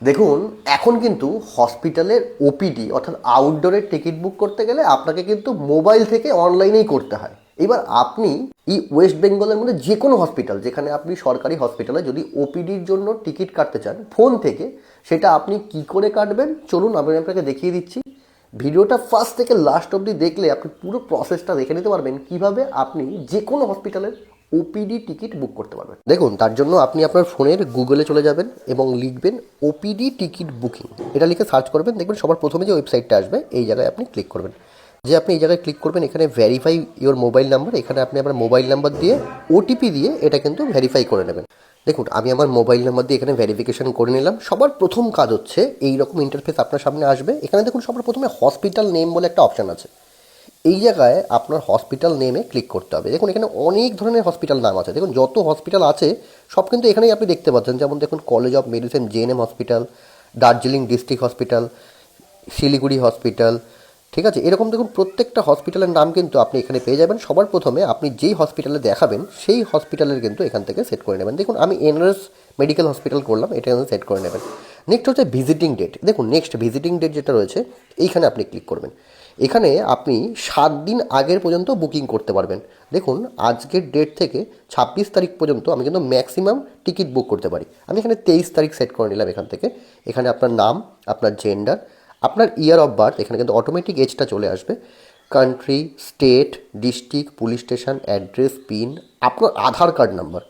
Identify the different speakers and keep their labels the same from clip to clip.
Speaker 1: দেখুন, এখন কিন্তু হসপিটালের ওপিডি অর্থাৎ আউটডোরের টিকিট বুক করতে গেলে আপনাকে কিন্তু মোবাইল থেকে অনলাইনেই করতে হয়। এবার আপনি এই ওয়েস্ট বেঙ্গলের মধ্যে যে কোনো হসপিটাল, যেখানে আপনি সরকারি হসপিটালে যদি ওপিডির জন্য টিকিট কাটতে চান ফোন থেকে, সেটা আপনি কি করে কাটবেন চলুন আমি আপনাকে দেখিয়ে দিচ্ছি। ভিডিওটা ফার্স্ট থেকে লাস্ট অবধি দেখলে আপনি পুরো প্রসেসটা দেখে নিতে পারবেন কিভাবে আপনি যে কোনো হসপিটালের ওপিডি টিকিট বুক করতে পারবেন। দেখুন, তার জন্য আপনি আপনার ফোনের গুগলে চলে যাবেন এবং লিখবেন ওপিডি টিকিট বুকিং। এটা লিখে সার্চ করবেন, দেখবেন সবার প্রথমে যে ওয়েবসাইটটা আসবে এই জায়গায় আপনি ক্লিক করবেন। যে আপনি এই জায়গায় ক্লিক করবেন, এখানে ভেরিফাই ইওর মোবাইল নাম্বার, এখানে আপনি আপনার মোবাইল নাম্বার দিয়ে ওটিপি দিয়ে এটা কিন্তু ভেরিফাই করে নেবেন। দেখুন, আমি আমার মোবাইল নাম্বার দিয়ে এখানে ভেরিফিকেশন করে নিলাম। সবার প্রথম কাজ হচ্ছে এই রকম ইন্টারফেস আপনার সামনে আসবে। এখানে দেখুন সবার প্রথমে হসপিটাল নেম বলে একটা অপশান আছে। এই জায়গায় আপনার হসপিটাল নেমে ক্লিক করতে হবে। দেখুন এখানে অনেক ধরনের হসপিটাল নাম আছে। দেখুন যত হসপিটাল আছে সব কিন্তু এখানেই আপনি দেখতে পাচ্ছেন। যেমন দেখুন college of medicine GNM hospital, Darjeeling district hospital, Siliguri hospital, ঠিক আছে। এরকম দেখুন প্রত্যেকটা হসপিটালের নাম কিন্তু আপনি এখানে পেয়ে যাবেন। সবার প্রথমে আপনি যেই হসপিটালে দেখাবেন সেই হসপিটালের কিন্তু এখান থেকে সেট করে নেবেন। দেখুন আমি এনআরএস মেডিকেল হসপিটাল করলাম, এটা কিন্তু সেট করে নেবেন। নেক্সট হচ্ছে ভিজিটিং ডেট। দেখুন নেক্সট ভিজিটিং ডেট যেটা রয়েছে এইখানে আপনি ক্লিক করবেন। এখানে আপনি 7 দিন আগের পর্যন্ত বুকিং করতে পারবেন। দেখুন আজকের ডেট থেকে 26 তারিখ পর্যন্ত আমি কিন্তু ম্যাক্সিমাম টিকিট বুক করতে পারি। আমি এখানে 23 তারিখ সেট করে নিলাম এখান থেকে। এখানে আপনার নাম, আপনার জেন্ডার, আপনার ইয়ার অফ বার্থ, এখানে কিন্তু অটোমেটিক এজটা চলে আসবে, country, state, district, police station, address, pin, আপনার আধার কার্ড নাম্বার।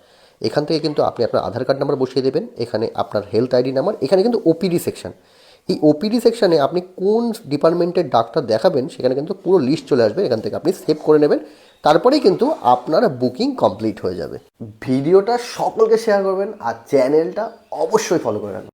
Speaker 1: এখান থেকে কিন্তু আপনি আপনার আধার কার্ড নাম্বার বসিয়ে দেবেন। এখানে আপনার হেলথ আইডি নাম্বার, এখানে কিন্তু ওপিডি সেকশন। এই ওপিডি সেকশানে আপনি কোন ডিপার্টমেন্টের ডাক্তার দেখাবেন সেখানে কিন্তু পুরো লিস্ট চলে আসবে। এখান থেকে আপনি সেভ করে নেবেন, তারপরেই কিন্তু আপনার বুকিং কমপ্লিট হয়ে যাবে। ভিডিওটা সকলকে শেয়ার করবেন আর চ্যানেলটা অবশ্যই ফলো করে রাখবেন।